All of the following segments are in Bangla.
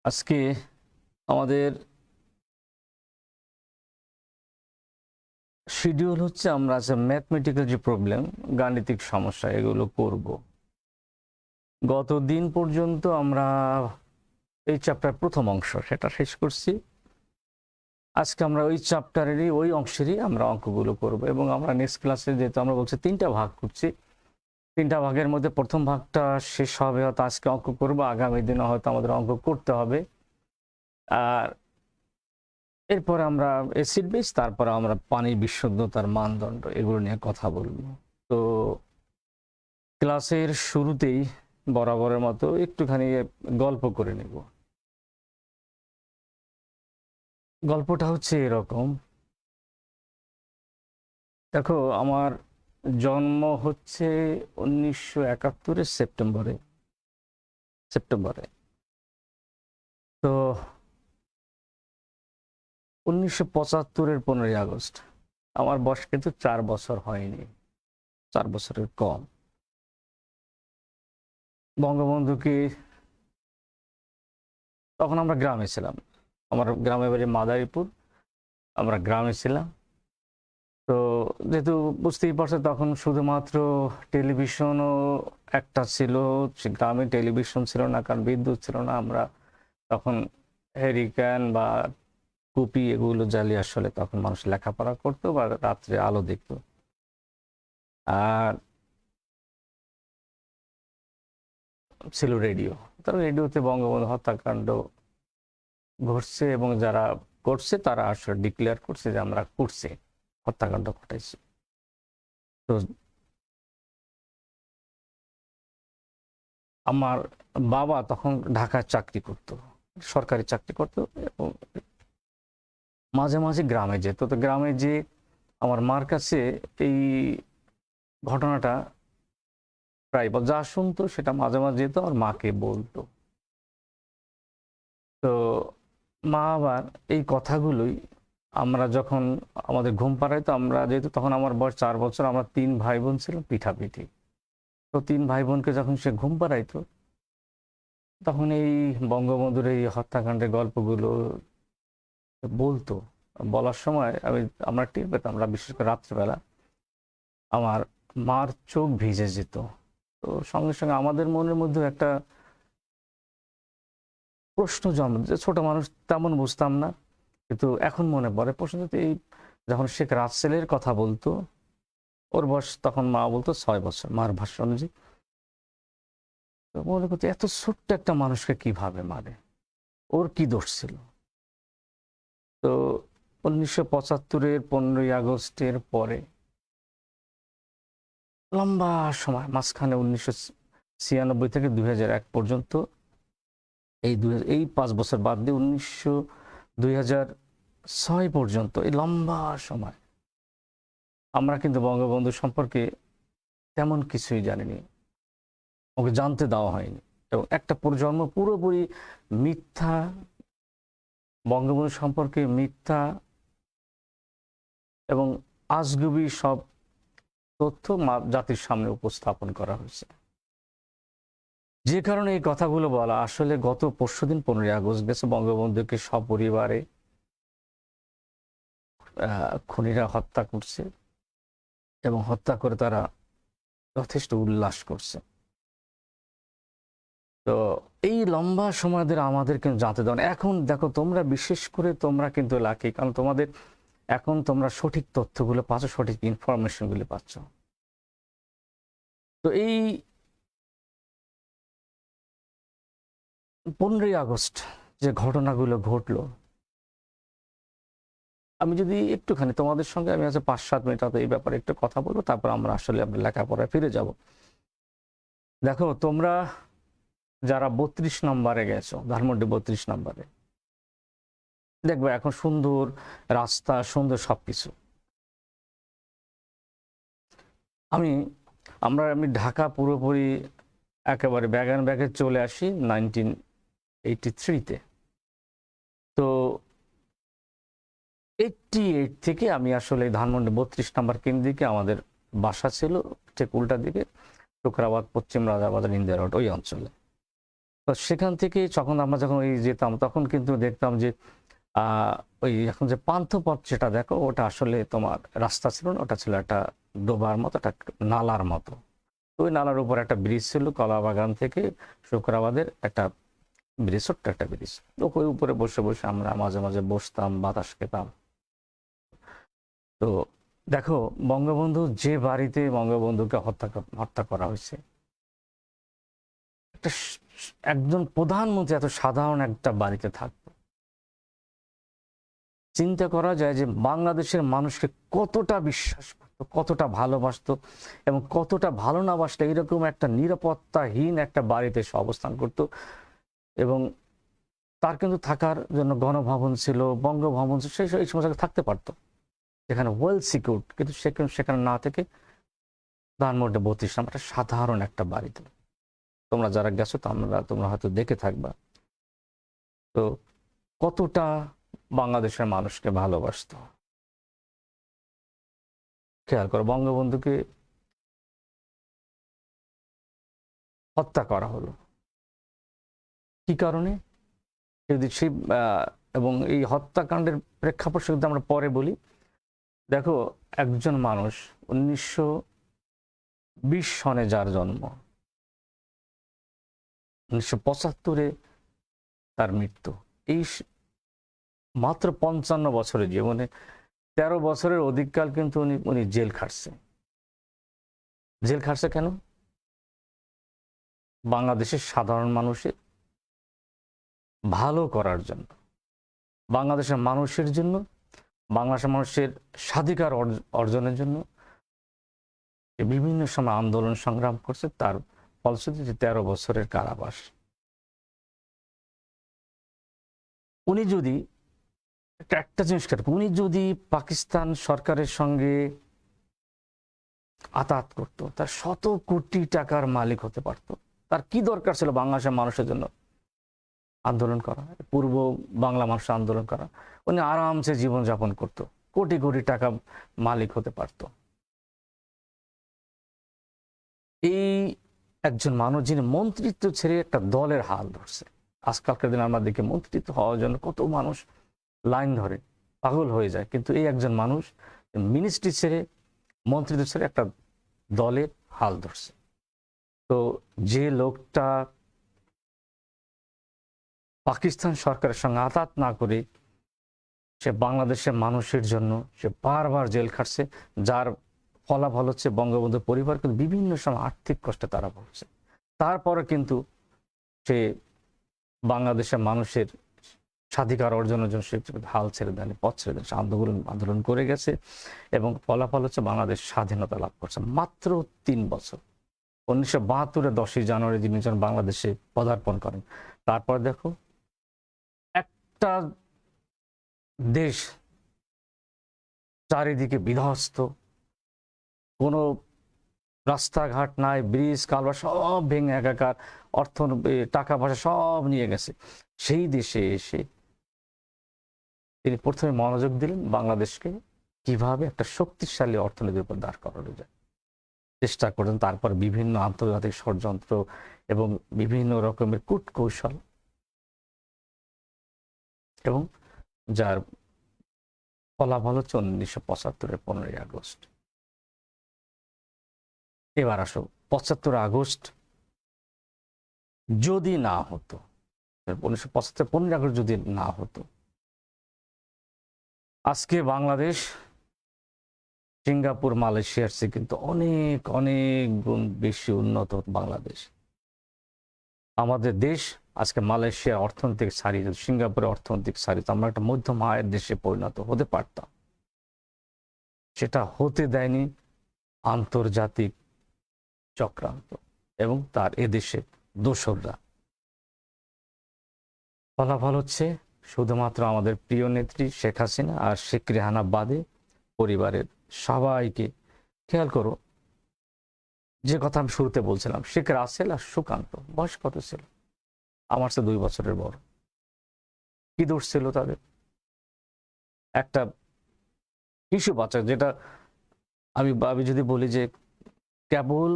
আজকে আমাদের শিডিউল হচ্ছে আমরা যে ম্যাথমেটিক্যাল যে প্রবলেম, গাণিতিক সমস্যা এগুলো করব। গত দিন পর্যন্ত আমরা এই চ্যাপ্টার প্রথম অংশ সেটা শেষ করছি। আজকে আমরা ওই চ্যাপ্টারেরই ওই অংশেরই আমরা অঙ্কগুলো করব এবং আমরা নেক্সট ক্লাসে যেহেতু আমরা বলছি তিনটা ভাগ করছি, তিনটা ভাগের মধ্যে প্রথম ভাগটা শেষ হবে, হয়তো আজকে অঙ্ক করব, আগামী দিনে হয়তো আমাদের অঙ্ক করতে হবে। আর এরপরে আমরা অ্যাসিড বেস, তারপরে আমরা পানির বিশুদ্ধতার মানদণ্ড এগুলো নিয়ে কথা বলবো। তো ক্লাসের শুরুতেই বরাবরের মতো একটুখানি গল্প করে নেব। গল্পটা হচ্ছে এরকম, দেখো আমার জন্ম হচ্ছে 1971-এর সেপ্টেম্বরে। তো 1975-এর 15ই আগস্ট আমার বয়স কিন্তু 4 বছর হয়নি, 4 বছরের কম। বঙ্গবন্ধুকে তখন আমরা গ্রামে ছিলাম, আমার গ্রামের বাড়ি মাদারীপুর, আমরা গ্রামে ছিলাম। তো যেহেতু বুঝতেই পারছে তখন শুধুমাত্র টেলিভিশনও একটা ছিল, গ্রামে টেলিভিশন ছিল না, কারণ বিদ্যুৎ ছিল না। আমরা তখন হ্যারিকেন বা কুপি এগুলো জ্বালিয়ে আসলে তখন মানুষ লেখাপড়া করতো বা রাত্রে আলো দেখতো। আর ছিল রেডিও, তার রেডিওতে বঙ্গবন্ধু হত্যাকাণ্ড ঘটছে এবং যারা করছে তারা আসলে ডিক্লেয়ার করছে যে আমরা করছে, হত্যাকাণ্ড ঘটাইছি। তো আমার বাবা তখন ঢাকায় চাকরি করত, সরকারি চাকরি করত, এবং মাঝে মাঝে গ্রামে যেত। তো গ্রামে যে আমার মার কাছে এই ঘটনাটা প্রায় যা শুনতো সেটা মাঝে মাঝে যেত আর মাকে বলতো। তো মা আবার এই কথাগুলোই আমরা যখন আমাদের ঘুম পাড়াইতো, আমরা যেহেতু তখন আমার বয়স 4 বছর, আমরা 3 ভাই বোন ছিলাম পিঠাপিঠি। তো 3 ভাই বোনকে যখন সে ঘুম পাড়াইতো তখন এই বঙ্গবন্ধুর এই হত্যাকাণ্ডের গল্পগুলো বলতো। বলার সময় আমরা টের পেতাম, আমরা বিশেষ করে রাত্রিবেলা আমার মার চোখ ভিজে যেত। তো সঙ্গে সঙ্গে আমাদের মনের মধ্যে একটা প্রশ্ন জন্ম, যে ছোট মানুষ তেমন বুঝতাম না, কিন্তু এখন মনে পড়ে প্রশ্ন। এই যখন শেখ রাসেলের কথা বলতো, ওর বয়স তখন মা বলতো 6 বছর, মার ভাষ্য অনুযায়ী। তো মনে করতো এত ছোট্ট একটা মানুষকে কিভাবে মারে, ওর কি দোষ ছিল। তো 1975-এর 15ই আগস্টের পরে লম্বা সময়, মাঝখানে 1996 থেকে 2001 পর্যন্ত, এই 5 বছর বাদ দিয়ে 2006 পর্যন্ত, এই লম্বা সময় আমরা কিন্তু বঙ্গবন্ধু সম্পর্কে তেমন কিছুই জানিনি, ওকে জানতে দেওয়া হয়নি। এবং একটা প্রজন্ম পুরোপুরি মিথ্যা, বঙ্গবন্ধু সম্পর্কে মিথ্যা এবং আজগুবি সব তথ্য জাতির সামনে উপস্থাপন করা হয়েছে। যে কারণে এই কথাগুলো বলা, আসলে গত পরশুদিন 15ই আগস্ট গেছে, বঙ্গবন্ধুকে সপরিবারে খুনিরা হত্যা করছে এবং হত্যা করে তারা যথেষ্ট উল্লাস করছে। তো এই লম্বা সময় ধরে আমাদের কিন্তু জানতে দেন। এখন দেখো তোমরা, বিশেষ করে তোমরা কিন্তু লাকি, কারণ তোমাদের এখন তোমরা সঠিক তথ্যগুলো পাচ্ছ, সঠিক ইনফরমেশনগুলো পাচ্ছ। তো এই 15ই আগস্ট যে ঘটনাগুলো ঘটলো, আমি যদি একটুখানি তোমাদের সঙ্গে আমি 5-7 মিনিট এই ব্যাপারে একটু কথা বলবো, তারপর আমরা আসলে আমরা লেখাপড়ায় ফিরে যাব। দেখো তোমরা যারা 32 নম্বরে গেছো, ধানমন্ডি 32 নম্বরে, দেখবে এখন সুন্দর রাস্তা, সুন্দর সবকিছু। আমি ঢাকা পুরোপুরি একেবারে ব্যাগান ব্যাগে চলে আসি 1983-তে। তো 88 থেকে আমি আসলে ধানমন্ডি 32 নম্বর কেন্দ্রিকে আমাদের বাসা ছিল, ঠিক উল্টা দিকে টুকরাবাদ, পশ্চিম রাজাবাজার, ইন্দিরা রোড, ওই অঞ্চলে। তো সেখান থেকে আমরা যখন ওই যেতাম তখন কিন্তু দেখতাম যে ওই এখন যে পান্থপথ যেটা দেখো ওটা আসলে তোমার রাস্তা ছিল না, ওটা ছিল একটা ডোবার মতো, একটা নালার মতো। ওই নালার উপর একটা ব্রিজ ছিল, কলাবাগান থেকে শুক্রাবাদের একটা ব্রিজ, ছোট্ট একটা ব্রিজ। তো ওই উপরে বসে বসে আমরা মাঝে মাঝে বসতাম, বাতাস খেতাম। তো দেখো, বঙ্গবন্ধু যে বাড়িতে বঙ্গবন্ধুকে হত্যা করা হয়েছে, একটা একজন প্রধানমন্ত্রী এত সাধারণ একটা বাড়িতে থাকতো, চিন্তা করা যায় যে বাংলাদেশের মানুষকে কতটা বিশ্বাস করতো, কতটা ভালোবাসতো, এবং কতটা ভালো না বাসলে এরকম একটা নিরাপত্তাহীন একটা বাড়িতে সে অবস্থান করতো। এবং তার কিন্তু থাকার জন্য গণভবন ছিল, বঙ্গভবন ছিল, এই সমস্ত থাকতে পারতো, যেখানে ওয়েল সিকিউরড। কিন্তু সেখানে না থেকে ধানমন্ডি 32 নাম একটা সাধারণ একটা বাড়িতে, তোমরা যারা গেছো তোমরা হয়তো দেখে থাকবা। তো কতটা বাংলাদেশের মানুষকে ভালোবাসতো খেয়াল করো। বঙ্গবন্ধুকে হত্যা করা হলো কি কারণে, যদি সেই এবং এই হত্যাকাণ্ডের প্রেক্ষাপট যদি আমরা পরে বলি। দেখো, একজন মানুষ 1920 সনে যার জন্ম, 1975-এ তার মৃত্যু, এই মাত্র 55 বছরের জীবনে 13 বছরের অধিককাল কিন্তু উনি জেল খাটছে। জেল খাটছে কেন? বাংলাদেশের সাধারণ মানুষের ভালো করার জন্য, বাংলাদেশের মানুষের জন্য, বাংলাদেশের মানুষের স্বাধিকার অর্জনের জন্য বিভিন্ন সময় আন্দোলন সংগ্রাম করছে। তার ফলশ্রুতিতে 13 বছরের কারাবাস। উনি যদি একটা জিনিস, উনি যদি পাকিস্তান সরকারের সঙ্গে আতাত করতো, তার 100 কোটি টাকার মালিক হতে পারতো। তার কি দরকার ছিল বাংলাদেশের মানুষের জন্য আন্দোলন করা, পূর্ব বাংলা মানুষের আন্দোলন করা? উনি আরামসে জীবনযাপন করতো, কোটি কোটি টাকা মালিক হতে পারত। এই একজন মানুষ যিনি মন্ত্রিত্ব ছেড়ে একটা দলের হাল ধরছে। আজকালকার দিনে আমরা দেখি মন্ত্রিত্ব হওয়ার জন্য কত মানুষ লাইন ধরে, পাগল হয়ে যায়, কিন্তু এই একজন মানুষ মিনিস্ট্রি ছেড়ে, মন্ত্রিত্ব ছেড়ে একটা দলের হাল ধরছে। তো যে লোকটা পাকিস্তান সরকারের সঙ্গে আতাত না করে সে বাংলাদেশের মানুষের জন্য সে বারবার জেল খাটছে, যার ফলাফল হচ্ছে বঙ্গবন্ধু পরিবার কিন্তু বিভিন্ন সময় আর্থিক কষ্টে তারা পড়ছে। তারপরে কিন্তু সে বাংলাদেশের মানুষের স্বাধিকার অর্জনের জন্য সে হাল ছেড়ে দেয়নি, পথ ছেড়ে দেন, সে আন্দোলন করে গেছে, এবং ফলাফল হচ্ছে বাংলাদেশ স্বাধীনতা লাভ করছে মাত্র 3 বছর। 1972-এর 10ই জানুয়ারি যিনি বাংলাদেশে পদার্পণ করেন। তারপর দেখো, একটা দেশ চারিদিকে বিধ্বস্ত, কোনো রাস্তাঘাট নাই, ব্রিজ কালভার্ট সব ভেঙে একাকার, টাকা পয়সা সব নিয়ে গেছে। সেই দেশে এসে তিনি প্রথমে মনোযোগ দিলেন বাংলাদেশকে কিভাবে একটা শক্তিশালী অর্থনীতির উপর দাঁড় করানো যায়, চেষ্টা করলেন। তারপর বিভিন্ন আন্তর্জাতিক ষড়যন্ত্র এবং বিভিন্ন রকমের কূটকৌশল, এবং যার ফলাফল হচ্ছে 1975-এর 15ই আগস্ট। এবার আসো, 75 আগস্ট যদি না হতো, 1975 15ই আগস্ট যদি না হতো, আজকে বাংলাদেশ সিঙ্গাপুর মালয়েশিয়ার চেয়ে কিন্তু অনেক অনেক গুণ বেশি উন্নত বাংলাদেশ। আমাদের দেশ আজকে মালয়েশিয়ার অর্থনৈতিক সারি, সিঙ্গাপুরের অর্থনৈতিক সারি, তো আমরা একটা মধ্যম আয়ের দেশে পরিণত হতে পারতাম। সেটা হতে দেয়নি আন্তর্জাতিক চক্রান্ত এবং তার এদেশে দোসররা। ফলাফল হচ্ছে শুধুমাত্র আমাদের প্রিয় নেত্রী শেখ হাসিনা আর শেখ রেহানা বাদে পরিবারের সবাইকে, খেয়াল করো যে কথা আমি শুরুতে বলছিলাম, শেখ রাসেল আর সুকান্ত বয়স কত ছিল? আমার চেয়ে 2 বছরের বড়। কি দোষ ছিল তাদের? একটা শিশু বাচ্চা, যেটা আমি যদি বলি যে কেবল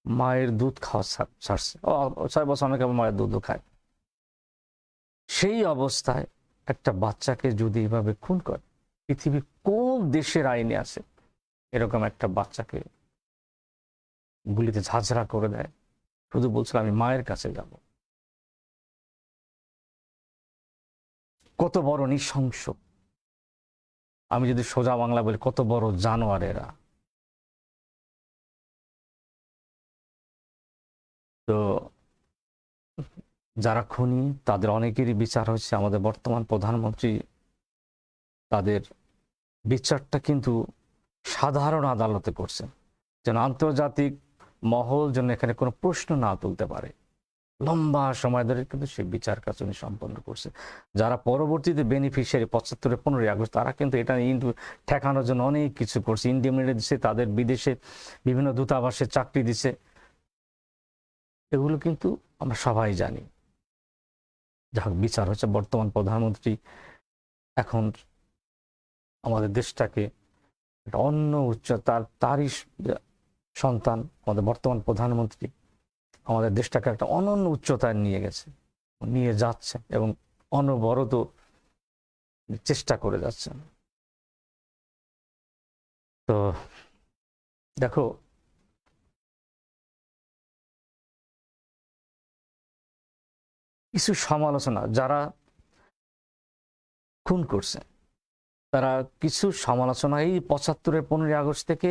মায়ের দুধ খাওয়া ছাড়ছে, 6 বছর অনেকে মায়ের দুধও খায়। সেই অবস্থায় একটা বাচ্চাকে যদি এভাবে খুন করে, পৃথিবীর কোন দেশের আইনে আছে এরকম একটা বাচ্চাকে গুলিতে ঝাঁঝরা করে দেয়? শুধু বলছিল আমি মায়ের কাছে যাব। কত বড় নৃশংস! আমি যদি সোজা বাংলা বলি, কত বড় জানোয়ার এরা। তো যারা খুনি তাদের অনেকেরই বিচার হচ্ছে। আমাদের বর্তমান প্রধানমন্ত্রী তাদের বিচারটা কিন্তু সাধারণ আদালতে করছেন, যেন আন্তর্জাতিক মহল যেন এখানে কোনো প্রশ্ন না তুলতে পারে। লম্বা সময় ধরে কিন্তু সেই বিচার কাজ উনি সম্পন্ন করছে। যারা পরবর্তীতে বেনিফিশিয়ারি 75 15 আগস্ট, তারা কিন্তু এটা ঠেকানোর জন্য অনেক কিছু করছে। ইন্ডিমনিটি দিচ্ছে, তাদের বিদেশে বিভিন্ন দূতাবাসে চাকরি দিছে। এগুলো কিন্তু আমরা সবাই জানি। যা হোক, বিচার হচ্ছে। বর্তমান প্রধানমন্ত্রী এখন আমাদের দেশটাকে একটা অন্য তারই সন্তান আমাদের বর্তমান প্রধানমন্ত্রী আমাদের দেশটাকে একটা অনন্য উচ্চতায় নিয়ে গেছে, নিয়ে যাচ্ছে এবং অনবরত চেষ্টা করে যাচ্ছেন। তো দেখো, কিছু সমালোচনা, যারা খুন করছে তারা কিছু সমালোচনা এই 75 15 আগস্ট থেকে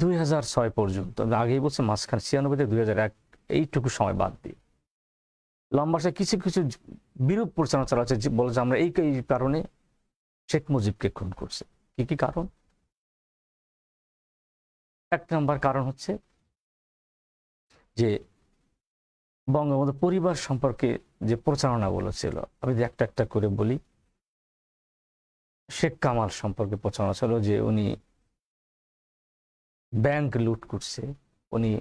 2006 পর্যন্ত, আগেই বলছে মাঝখানে 96 থেকে 2001 এইটুকু সময় বাদ দিয়ে লম্বা কিছু কিছু বিরূপ প্রচারণা চালাচ্ছে, বলে যে আমরা এই কারণে শেখ মুজিবকে খুন করছে। কি কি কারণ? এক নম্বর কারণ হচ্ছে যে বঙ্গবন্ধু পরিবার সম্পর্কে যে প্রচারণাগুলো ছিল, আমি একটা একটা করে বলি। শেখ কামাল সম্পর্কে প্রচারণা ছিল যে উনি ব্যাংক লুট করছে, উনি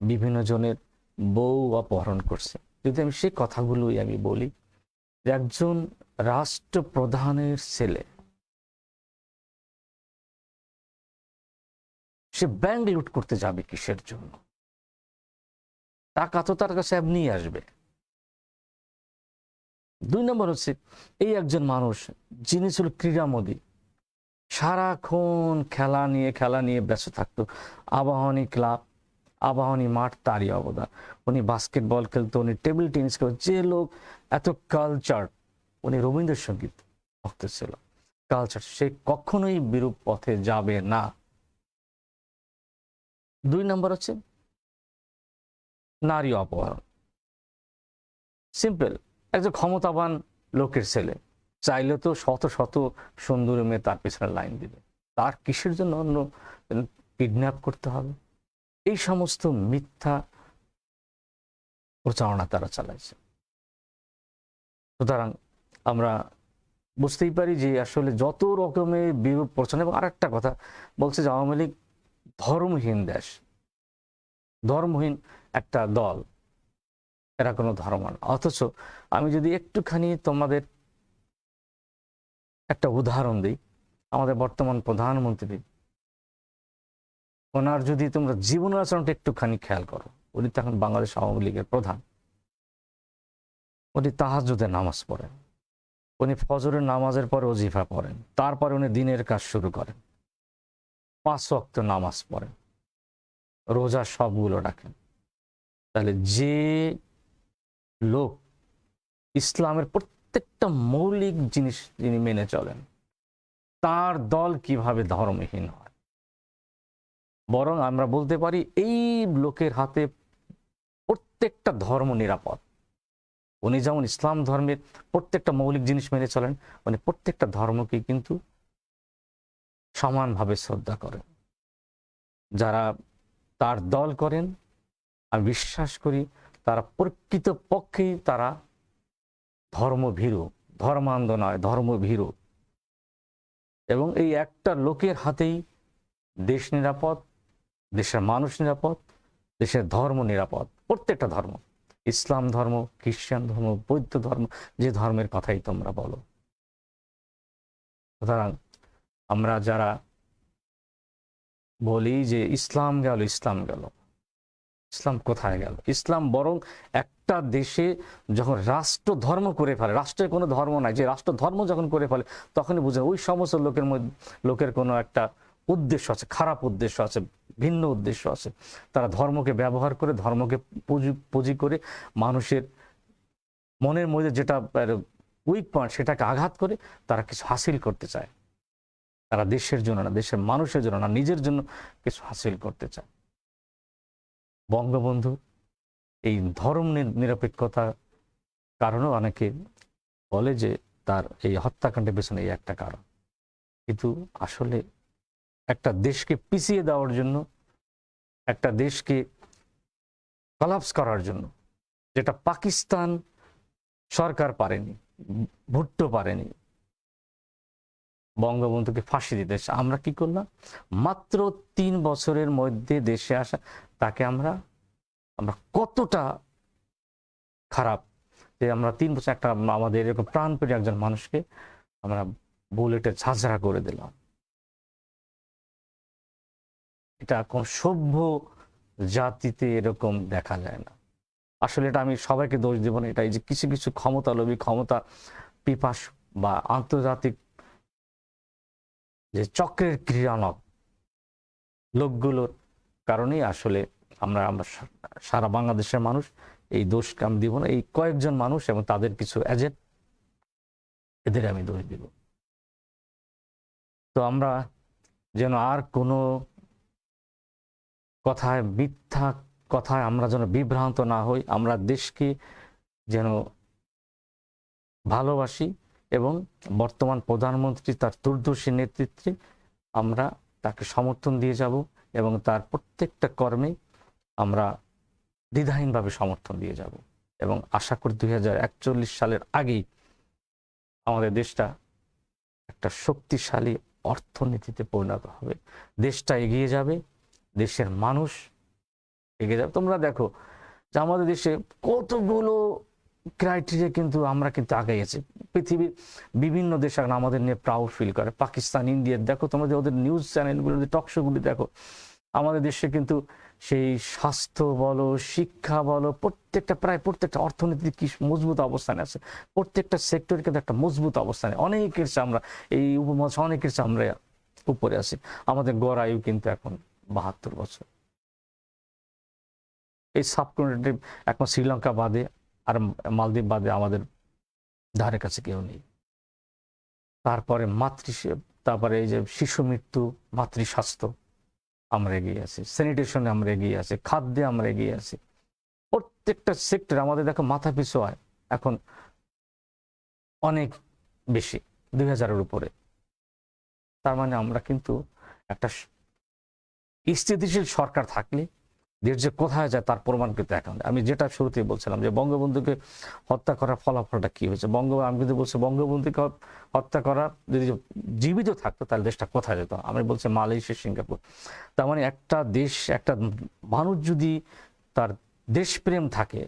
বিভিন্ন জনের বউ অপহরণ করছে। যদি আমি সেই কথাগুলোই আমি বলি, যে একজন রাষ্ট্রপ্রধানের ছেলে সে ব্যাংক লুট করতে যাবে কিসের জন্য? টাকা তো তার কাছে এমনি আসবে। 2 নম্বর হচ্ছে, এই একজন মানুষ যিনি ছিল ক্রীড়ামোদী, সারাক্ষণ খেলা নিয়ে ব্যস্ত থাকতো। আবাহনী ক্লাব, আবাহনী মাঠ তারই অবদান। উনি বাস্কেটবল খেলতো, উনি টেবিল টেনিস খেলতো। যে লোক এত কালচার, উনি রবীন্দ্রসঙ্গীত ভক্ত ছিল, কালচার, সে কখনোই বিরূপ পথে যাবে না। 2 নম্বর হচ্ছে নারী অপহরণ। সিম্পল, একজন ক্ষমতাবান লোকের ছেলে চাইলে তো শত শত সুন্দরী মেয়ে তার পিছনে লাইন দিবে। তার কিসের জন্য অন্য কিডন্যাপ করতে হবে? এই সমস্ত মিথ্যা প্রচারণা তারা চালাইছে। সুতরাং আমরা বুঝতেই পারি যে আসলে যত রকমের বিরূপ প্রচারণা। এবং আরেকটা কথা বলছে যে আওয়ামী লীগ ধর্মহীন দেশ, ধর্মহীন একটা দল, এরা কোনো ধর্ম না। অথচ আমি যদি একটুখানি তোমাদের একটা উদাহরণ দিই, আমাদের বর্তমান প্রধানমন্ত্রী, ওনার যদি তোমরা জীবন আচরণটা একটুখানি খেয়াল করো, উনি তখন বাংলাদেশ আওয়ামী লীগের প্রধান। উনি তাহাজ্জুদের নামাজ পড়েন, উনি ফজরের নামাজের পরে ওজিফা পড়েন, তারপরে উনি দিনের কাজ শুরু করেন, 5 ওয়াক্ত নামাজ পড়েন, রোজা সবগুলো রাখেন। তাহলে যে লোক ইসলামের প্রত্যেকটা মৌলিক জিনিস যিনি মেনে চলেন, তার দল কিভাবে ধর্মহীন হয়? বরং আমরা বলতে পারি এই লোকের হাতে প্রত্যেকটা ধর্ম নিরাপদ। উনি যেমন ইসলাম ধর্মের প্রত্যেকটা মৌলিক জিনিস মেনে চলেন, উনি প্রত্যেকটা ধর্মকে কিন্তু সমানভাবে শ্রদ্ধা করেন। যারা তার দল করেন, আমি বিশ্বাস করি তারা প্রকৃতপক্ষেই তারা ধর্মভীরু, ধর্মান্ধ নয়, ধর্মভীরু। এবং এই একটা লোকের হাতেই দেশ নিরাপদ, দেশের মানুষ নিরাপদ, দেশের ধর্ম নিরাপদ। প্রত্যেকটা ধর্ম, ইসলাম ধর্ম, খ্রিস্টান ধর্ম, বৌদ্ধ ধর্ম, যে ধর্মের কথাই তোমরা বলো। সুতরাং আমরা যারা বলি যে ইসলাম গেল, ইসলাম কোথায় গেল? ইসলাম বরং একটা দেশে যখন রাষ্ট্র ধর্ম করে ফেলে, রাষ্ট্রের কোনো ধর্ম নাই, যে রাষ্ট্র ধর্ম যখন করে ফেলে তখনই বুঝে ওই সমস্ত লোকের মধ্যে লোকের কোনো একটা উদ্দেশ্য আছে, খারাপ উদ্দেশ্য আছে, ভিন্ন উদ্দেশ্য আছে। তারা ধর্মকে ব্যবহার করে, ধর্মকে পুঁজি করে মানুষের মনের মধ্যে যেটা উইক পয়েন্ট সেটাকে আঘাত করে তারা কিছু হাসিল করতে চায়। তারা দেশের জন্য না, দেশের মানুষের জন্য না, নিজের জন্য কিছু হাসিল করতে চায়। বঙ্গবন্ধু এই ধর্ম নিরপেক্ষতা কারণেও অনেকে বলে যে তার এই হত্যাকাণ্ডের পেছনে এই একটা কারণ, কিন্তু আসলে একটা দেশকে পিছিয়ে দেওয়ার জন্য, একটা দেশকে কলাপস করার জন্য, যেটা পাকিস্তান সরকার পারেনি, ভুট্টো পারেনি, বঙ্গবন্ধুকে ফাঁসি দিতে। আমরা কি করলাম? মাত্র 3 বছরের মধ্যে দেশে আসা তাকে আমরা কতটা খারাপ যে আমরা 3 বছর একটা আমাদের এরকম প্রাণপ্রিয় একজন মানুষকে আমরা বুলেটে ঝাঁঝরা করে দিলাম। এটা কোন সভ্য জাতিতে এরকম দেখা যায় না। আসলে এটা আমি সবাইকে দোষ দেব না, এটা এই যে কিছু কিছু ক্ষমতালোভী, ক্ষমতা পিপাস বা আন্তর্জাতিক যে চক্রের ক্রিয়ানক লোকগুলোর কারণেই আসলে আমরা সারা বাংলাদেশের মানুষ এই দোষকে আমি দিব না। এই কয়েকজন মানুষ এবং তাদের কিছু এজেন্ট, এদের আমি দোষ দিব। তো আমরা যেন আর কোনো কথায়, মিথ্যা কথায় আমরা যেন বিভ্রান্ত না হই। আমরা দেশকে যেন ভালোবাসি এবং বর্তমান প্রধানমন্ত্রী তার দূরদর্শী নেতৃত্বে আমরা তাকে সমর্থন দিয়ে যাব এবং তার প্রত্যেকটা কর্মে আমরা দ্বিধাহীনভাবে সমর্থন দিয়ে যাব এবং আশা করি 2041 সালের আগেই আমাদের দেশটা একটা শক্তিশালী অর্থনীতিতে পরিণত হবে, দেশটা এগিয়ে যাবে, দেশের মানুষ এগিয়ে যাবে। তোমরা দেখো যে আমাদের দেশে কতগুলো ক্রাইটেরিয়া কিন্তু আমরা কিন্তু আগে গেছি। পৃথিবীর বিভিন্ন দেশ এখন আমাদের নিয়ে প্রাউড ফিল করে, পাকিস্তান, ইন্ডিয়া, দেখো তোমরা ওদের নিউজ চ্যানেলগুলো, টক শোগুলি দেখো। আমাদের দেশে কিন্তু সেই স্বাস্থ্য বলো, শিক্ষা বলো, প্রায় প্রত্যেকটা অর্থনীতি কি মজবুত অবস্থানে আছে, প্রত্যেকটা সেক্টরে কিন্তু একটা মজবুত অবস্থানে, অনেকের চেয়ে আমরা এই উপমহাদেশে অনেকের চেয়ে আমরা উপরে আছি। আমাদের গড় আয়ু কিন্তু এখন 72 বছর। এই সাবকন্টিনেন্টে এখন শ্রীলঙ্কা বাদে আর মালদ্বীপ বাদে আমাদের ধারে কাছে কেউ নেই। তারপরে তারপরে এই যে শিশু মৃত্যু, মাতৃ স্বাস্থ্য আমরা এগিয়ে আছি, স্যানিটেশনে আমরা এগিয়ে আছি, খাদ্যে আমরা এগিয়ে আছি, প্রত্যেকটা সেক্টর আমাদের দেখো মাথা পিছু আয় এখন অনেক বেশি, 2000-এর উপরে। তার মানে আমরা কিন্তু একটা স্থিতিশীল সরকার থাকলে দেশ যে কোথায় যায় তার প্রমাণ কিন্তু এখন। আমি যেটা শুরুতেই বলছিলাম যে বঙ্গবন্ধুকে হত্যা করার ফলাফলটা কি হয়েছে, আমি কিন্তু বলছি বঙ্গবন্ধুকে হত্যা করা যদি জীবিত থাকতো তাহলে দেশটা কোথায় যেত। আমি বলছি মালয়েশিয়া, সিঙ্গাপুর। তার মানে একটা দেশ, একটা মানুষ যদি তার দেশপ্রেম থাকে,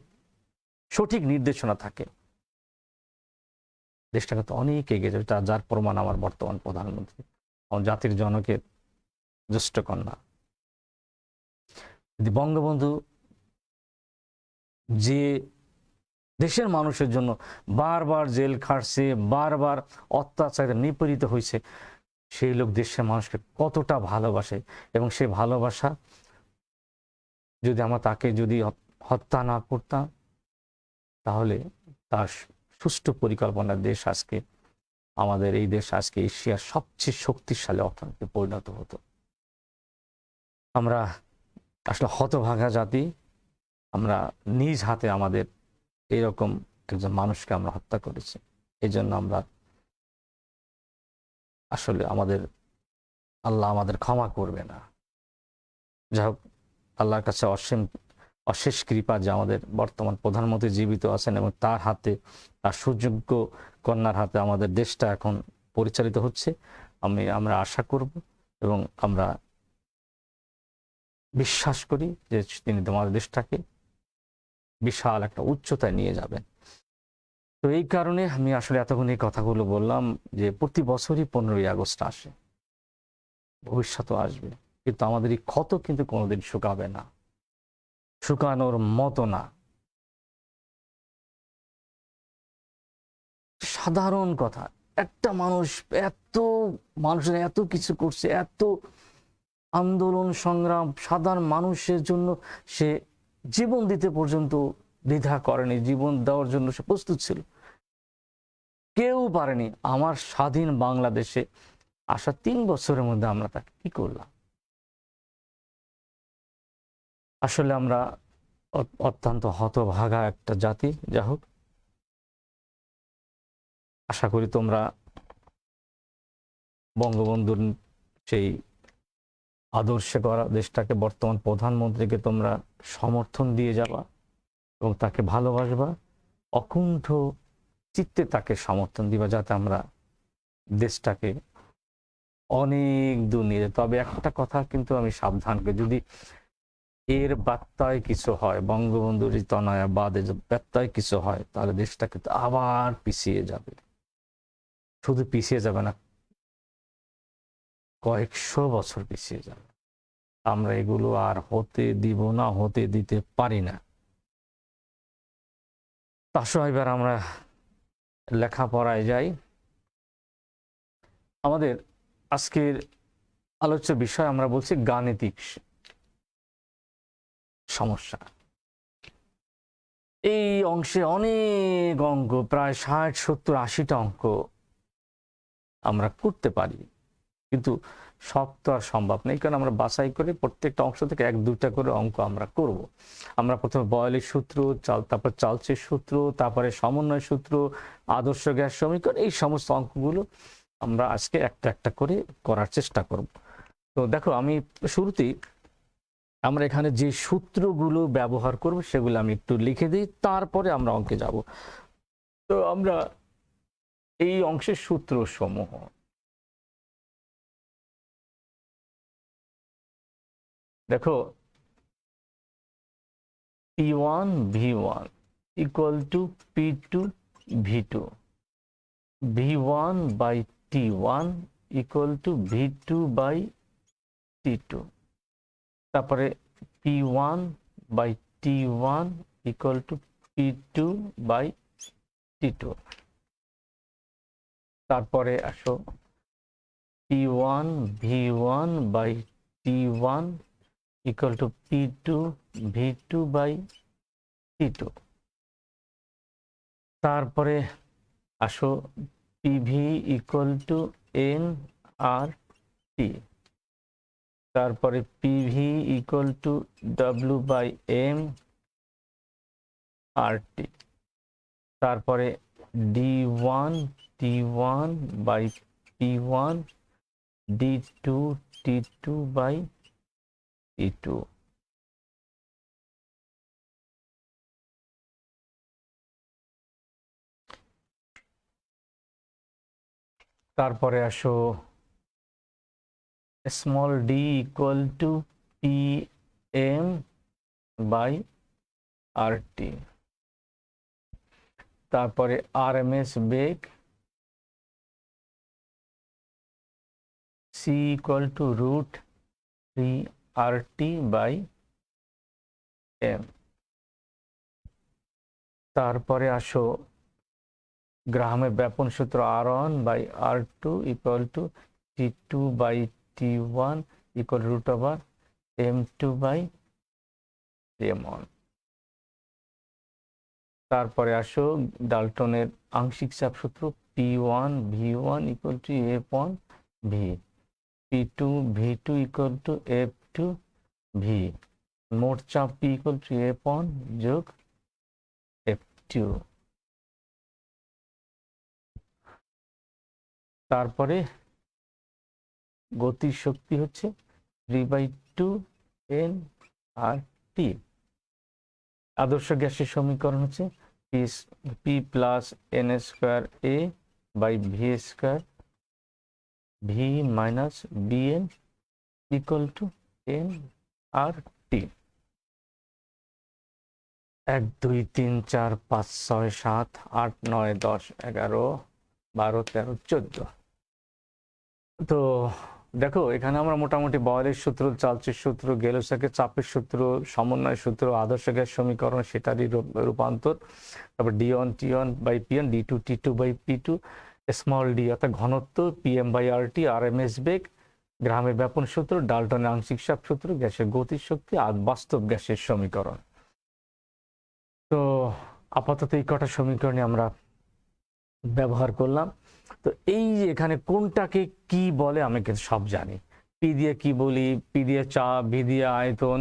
সঠিক নির্দেশনা থাকে, দেশটা কিন্তু অনেক এগিয়ে যাবে। যার প্রমাণ আমার বর্তমান প্রধানমন্ত্রী, আমার জাতির জনকের জ্যেষ্ঠ কন্যা। যদি বঙ্গবন্ধু যে দেশের মানুষের জন্য বারবার জেল খাটছে, বারবার অত্যাচারে নিপীড়িত হয়েছে, সেই লোক দেশের মানুষকে কতটা ভালোবাসে এবং সেই ভালোবাসা যদি আমরা তাকে যদি হত্যা না করতাম তাহলে তার সুষ্ঠু পরিকল্পনার দেশ আজকে, আমাদের এই দেশ আজকে এশিয়ার সবচেয়ে শক্তিশালী অর্থনীতিতে পরিণত হতো। আমরা আসলে হতভাগা জাতি, আমরা নিজ হাতে আমাদের এইরকম একজন মানুষকে আমরা হত্যা করেছি। এই জন্য আমরা আসলে আল্লাহ আমাদের ক্ষমা করবে না। যাই হোক, আল্লাহর কাছে অশেষ কৃপা যে আমাদের বর্তমান প্রধানমন্ত্রী জীবিত আছেন এবং তার হাতে, তার সুযোগ্য কন্যার হাতে আমাদের দেশটা এখন পরিচালিত হচ্ছে। আমরা আশা করব এবং আমরা বিশ্বাস করি যে তিনি আমাদের দেশটাকে বিশাল একটা উচ্চতায় নিয়ে যাবেন। তো এই কারণে আমি আসলে এতক্ষণ এই কথাগুলো বললাম যে প্রতি বছরই 15ই আগস্ট আসে, ভবিষ্যতেও আসবে, কিন্তু আমাদের এই ক্ষত কিন্তু কোনোদিন শুকাবে না। শুকানোর মতো না। সাধারণ কথা, একটা মানুষ এত মানুষের এত কিছু করছে, এত আন্দোলন সংগ্রাম, সাধারণ মানুষের জন্য সে জীবন দিতে পর্যন্ত দ্বিধা করেনি, জীবন দেওয়ার জন্য সে প্রস্তুত ছিল। কেউ পারেনি। আমার স্বাধীন বাংলাদেশে আসা 3 বছরের মধ্যে আমরা তাকে কি করলাম? আসলে আমরা অত্যন্ত হতভাগা একটা জাতি। যা হোক, আশা করি তোমরা বঙ্গবন্ধুর সেই আদর্শে করা দেশটাকে, বর্তমান প্রধানমন্ত্রীকে তোমরা সমর্থন দিয়ে যাবা এবং তাকে ভালোবাসবা, অকুণ্ঠ চিত্তে তাকে সমর্থন দিবা, যাতে আমরা দেশটাকে অনেক দূর নিয়ে যায়। তবে একটা কথা কিন্তু আমি সাবধানকে, যদি এর ব্যত্যয় কিছু হয়, বঙ্গবন্ধুর তনয়া বাদে ব্যত্যয় কিছু হয়, তাহলে দেশটা কিন্তু আবার পিছিয়ে যাবে। শুধু পিছিয়ে যাবে না, কয়েকশো বছর পিছিয়ে যাবে। আমরা এগুলো আর হতে দিব না, হতে দিতে পারি না। তাসো এবার আমরা লেখাপড়ায় যাই। আমাদের আজকের আলোচ্য বিষয় আমরা বলছি গাণিতিক সমস্যা। এই অংশে অনেক অঙ্ক, প্রায় 60, 70, 80টা অঙ্ক আমরা করতে পারি, কিন্তু সব তো আর সম্ভব নেই, কারণ আমরা বাছাই করে প্রত্যেকটা অংশ থেকে 1-2টা করে অঙ্ক আমরা করব। আমরা প্রথমে বয়লের সূত্র, তারপর চার্লসের সূত্র, তারপরে সমন্বয় সূত্র, আদর্শ গ্যাস সমীকরণ, এই সমস্ত অঙ্কগুলো আমরা আজকে একটা একটা করে করার চেষ্টা করব। তো দেখো, আমি শুরুতেই আমরা এখানে যে সূত্রগুলো ব্যবহার করব সেগুলো আমি একটু লিখে দিই, তারপরে আমরা অঙ্কে যাব। তো আমরা এই অংশের সূত্র সমূহ, দেখো, P1 V1 equal to P2 V2, V1 by T1 equal to V2 by T2, তারপরে P1 by T1 equal to P2 by T2, তারপরে আসো P1 V1 by T1 equal to P2 V2 by T2, তারপরে আসো PV equal to nRT, তারপরে PV equal to W by M RT, তারপরে D1 T1 by P1, D2 T2 by T2, তারপরে আসো small d equal to Pm by RT, তারপরে RMS beg C equal to root 3 RT by M, তারপরে আসো গ্রাহামের ব্যাপন সূত্র R1 by R2 equal to T2 by T1 equal root over M2 by M1, তারপরে আসো ডাল্টনের আংশিক চাপ সূত্র P1 V1 equal to F1 V, P2 V2 equal to F2 V, মোট চাপ P equal to F1 যোগ F2, তারপরে গতির শক্তি হচ্ছে 3/2 nRT, আদর্শ গ্যাসের সমীকরণ হচ্ছে P plus n square A by V square V minus Bn equal to nRT। 1 2 3 4 5 6 7 8 9 10 11 12 13 14। তো দেখো এখানে আমরা মোটামুটি বয়েলের সূত্র, চার্লসের সূত্র, গেলোসাকের চাপের সূত্র, সমন্বয় সূত্র, আদর্শ গ্যাস সমীকরণ সেটারই রূপান্তর, তারপর D1T1/P1, D2T2/P2, স্মল ডি অর্থাৎ ঘনত্ব, PM/RT, RMS বেগ, গ্রামের ব্যাপন সূত্র, ডাল্টনের আংশিক চাপ সূত্র, গ্যাসের গতির শক্তি আর বাস্তব গ্যাসের সমীকরণ। তো আপাতত এই কটা সমীকরণে আমরা ব্যবহার করলাম। তো এই যে এখানে কোনটাকে কি বলে আমি কিন্তু সব জানি। পি দিয়ে কি বলি, পি দিয়ে চাপ, ভি দিয়ে আয়তন,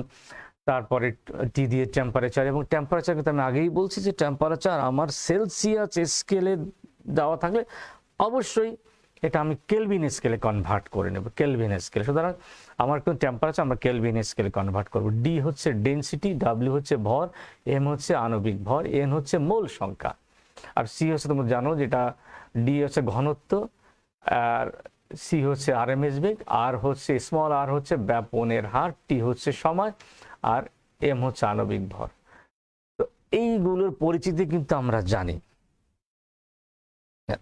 তারপরে টি দিয়ে টেম্পারেচার। এবং টেম্পারেচার কিন্তু আমি আগেই বলছি যে টেম্পারেচার আমার সেলসিয়াস স্কেলে দেওয়া থাকলে অবশ্যই এটা আমি কেলভিন স্কেলে কনভার্ট করে নেব, কেলভিন স্কেলে। সুতরাং আমার কিন্তু টেম্পারেচার আমরা কেলভিন স্কেলে কনভার্ট করব। ডি হচ্ছে ডেনসিটি, ডাব্লিউ হচ্ছে ভর, এম হচ্ছে আণবিক ভর, এন হচ্ছে মোল সংখ্যা, আর সি হচ্ছে তোমরা জানো যেটা ডি হচ্ছে ঘনত্ব, আর সি হচ্ছে আরএমএস বেগ, আর হচ্ছে স্মল আর হচ্ছে ব্যাপনের হার, টি হচ্ছে সময়, আর এম হচ্ছে আণবিক ভর। তো এইগুলোর পরিচিতি কিন্তু আমরা জানি।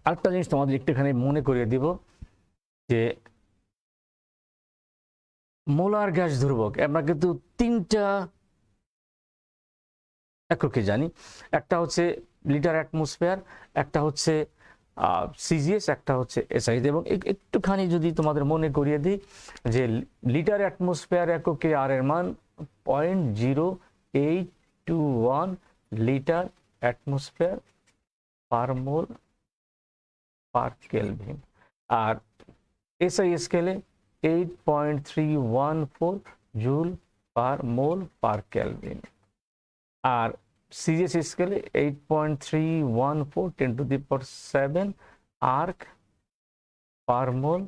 আরেকটা জিনিস তোমাদের একটুখানি মনে করিয়ে দিব যে মোলার গ্যাস ধ্রুবক আমরা কিন্তু তিনটা এককে জানি। একটা হচ্ছে লিটার অ্যাটমসফিয়ার, একটা হচ্ছে সিজিএস, একটা হচ্ছে এসআই। এবং একটুখানি যদি তোমাদের মনে করিয়ে দিই যে লিটার অ্যাটমসফিয়ার এককে আর এর মান 0.0821 লিটার অ্যাটমসফিয়ার পার মোল পার কেলভিন, আর এসআই স্কেলে 8.314 জুল পার মোল পার কেলভিন, আর সিজিএস স্কেলে 8.314 10⁻⁷ আর্ক পার মোল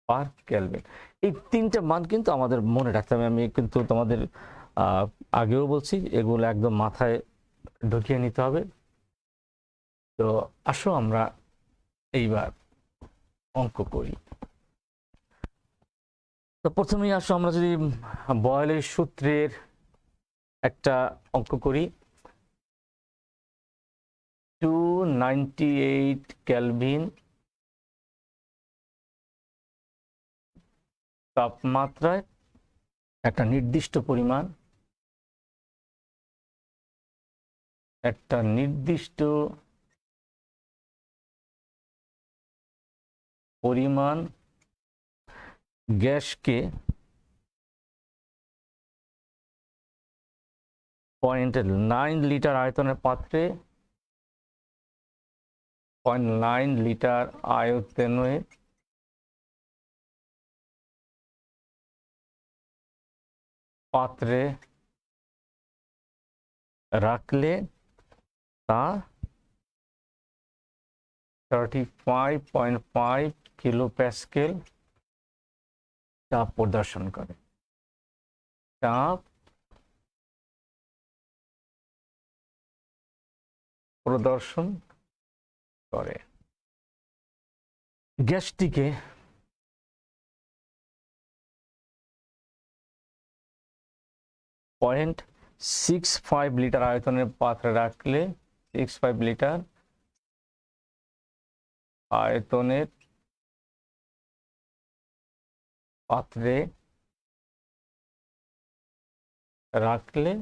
পার কেলভিন। এই তিনটা মান কিন্তু আমাদের মনে রাখতে হবে। আমি কিন্তু তোমাদের আগেও বলছি এগুলো একদম মাথায় ঢুকিয়ে নিতে হবে। তো আসো আমরা এইবার অঙ্ক করি। তো প্রথমেই আসো আমরা যদি বয়েলের সূত্রের একটা অঙ্ক করি। 298 কেলভিন তাপমাত্রায় একটা নির্দিষ্ট পরিমাণ গ্যাসকে 0.9 লিটার আয়তনের পাত্রে 0.9 লিটার আয়তনের পাত্রে রাখলে তা 35.5 কিলো প্যাসকেল চাপ প্রদর্শন করে। গ্যাসটিকে 0.65 লিটার আয়তনের পাত্রে রাখলে 65 লিটার আয়তনের পাত্রে রাখলে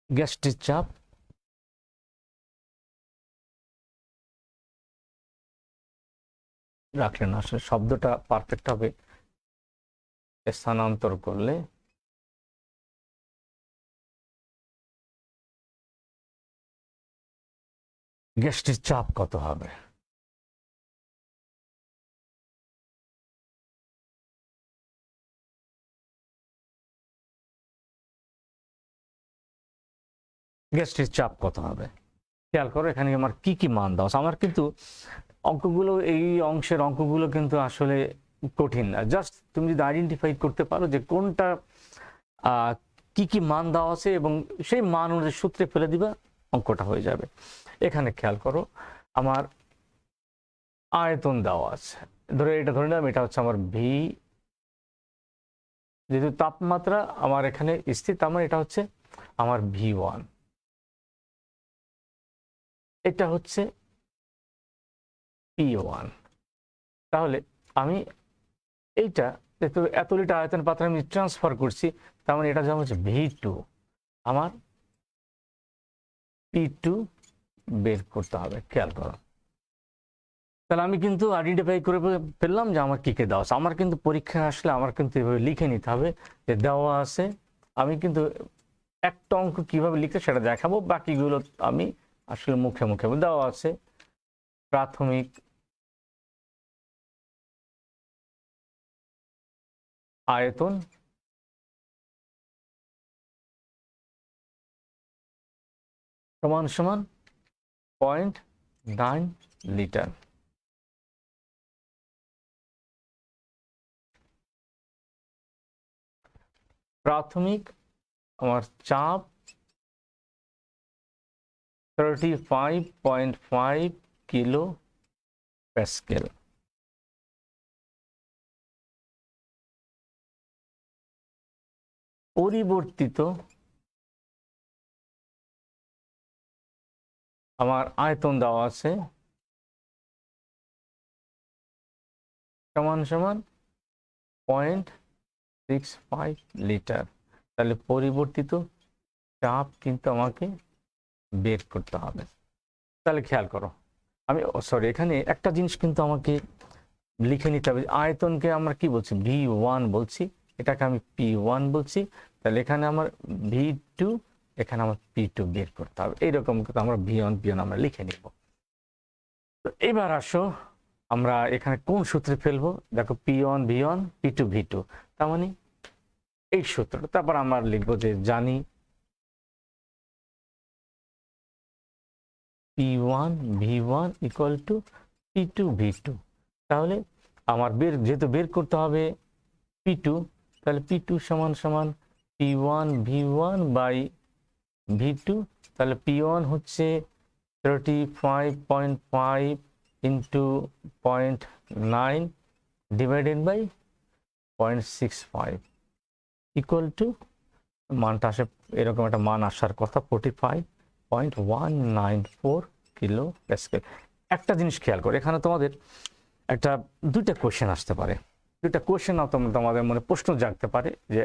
গ্যাসটির চাপ রাখলে না, আসলে শব্দটা পারফেক্ট হবে স্থানান্তর করলে গ্যাসটির চাপ কত হবে। গ্যাসটির চাপ কত হবে খেয়াল করো। এখানে আমার কি কি মান দাও। আমার কিন্তু অঙ্কগুলো, এই অংশের অঙ্কগুলো কিন্তু আসলে কঠিন না। জাস্ট তুমি যদি আইডেন্টিফাই করতে পারো যে কোনটা কি কি মান দেওয়া আছে এবং সেই মান অনুযায়ী সূত্রে ফেলে দিবা, অঙ্কটা হয়ে যাবে। এখানে খেয়াল করো আমার আয়তন দেওয়া আছে, এটা ধরে নিলাম এটা হচ্ছে আমার ভি, যেহেতু তাপমাত্রা আমার এখানে স্থির তার মানে এটা হচ্ছে আমার V1, এটা হচ্ছে P1, তাহলে আমি এইটা এত লিটার আয়তন পাত্রে আমি ট্রান্সফার করছি, তার মানে এটা যেমন হচ্ছে V2, আমার P2 বের করতে হবে। খেয়াল করো, তাহলে আমি কিন্তু আইডেন্টিফাই করে ফেললাম যে আমার কি কে দেওয়া আছে। আমার কিন্তু পরীক্ষা আসলে আমার কিন্তু এভাবে লিখে নিতে হবে যে দেওয়া আছে। আমি কিন্তু একটা অঙ্ক কিভাবে লিখতে সেটা দেখাবো, বাকিগুলো আমি আসলে মুখে মুখে দেওয়া আছে। প্রাথমিক আয়তন সমান সমান 0.9 লিটার। প্রাথমিক আমার চাপ 35.5 কিলো প্যাসকেল। পরিবর্তিত আমার আয়তন দেওয়া আছে সমান সমান 0.65 লিটার। তাহলে পরিবর্তিত চাপ কিন্তু আমাকে বের করতে হবে। তাহলে খেয়াল করো, আমি সরি এখানে একটা জিনিস কিন্তু আমাকে লিখে নিতে হবে। আয়তনকে আমরা কি বলছি? V1 বলছি, এটাকে আমি P1 বলছি। তাহলে এখানে আমার V2, এখানে আমার P2 বের করতে হবে। এইরকম কিন্তু আমরা V1 আমরা লিখে নিব। তো এবার আসো আমরা এখানে কোন সূত্রে ফেলবো। দেখো P1 V1, P2 V2, তার মানে এই সূত্রটা। তারপর আমরা লিখবো যে জানি P1 V1 equal to P2 V2। তাহলে আমার যেহেতু বের করতে হবে P2, তাহলে P2 সমান সমান P1 V1 বাই V2। তাহলে P1 হচ্ছে 35.5 into 0.9 divided by 0.65 equal to, মানটা আসে এরকম একটা মান আসার কথা, 45.194 কিলো প্যাসকেল। একটা জিনিস খেয়াল করো, এখানে তোমাদের দুইটা কোশ্চেন আসতে পারে। দুইটা কোশ্চেন তোমাদের মনে প্রশ্ন জাগতে পারে যে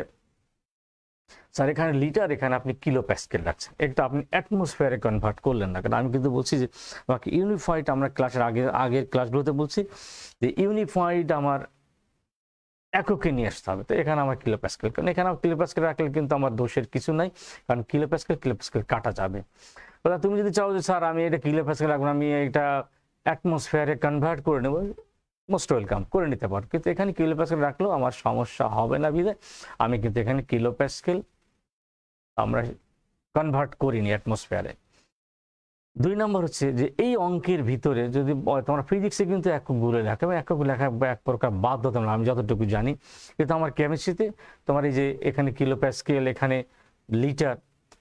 স্যার এখানে লিটার, এখানে আপনি কিলো প্যাসকেল রাখছেন, এটা আপনি অ্যাটমসফিয়ারে কনভার্ট করলেন না কেন? আমি কিন্তু বলছি যে বাকি ইউনিফাইড, আমরা ক্লাসের আগের ক্লাসগুলোতে বলছি যে ইউনিফাইড আমার এককে নিয়ে আসতে হবে। তো এখানে আমার কিলো প্যাসকেল, কারণ এখানে কিলো প্যাসকেল রাখলে কিন্তু আমার দোষের কিছু নাই, কারণ কিলো প্যাসকেল কাটা যাবে। তুমি যদি চাও যে স্যার আমি এটা কিলো প্যাসকেল রাখবো, আমি এটা অ্যাটমসফিয়ারে কনভার্ট করে নেবো, মোস্ট ওয়েলকাম, করে নিতে পারো। কিন্তু এখানে কিলো প্যাসকেল রাখলেও আমার সমস্যা হবে না বিধায় আমি কিন্তু এখানে কিলো প্যাসকেল আমরা কনভার্ট করিনি অ্যাটমসফিয়ারে। 2 নম্বর হচ্ছে যে এই অঙ্কের ভিতরে যদি তোমার ফিজিক্সে কিন্তু এককগুলো লেখা, এবং একক লেখা এক প্রকার বাধ্যতামূলক, আমি যতটুকু জানি। কিন্তু আমার কেমিস্ট্রিতে তোমার এই যে এখানে কিলো প্যাসকেল, এখানে লিটার,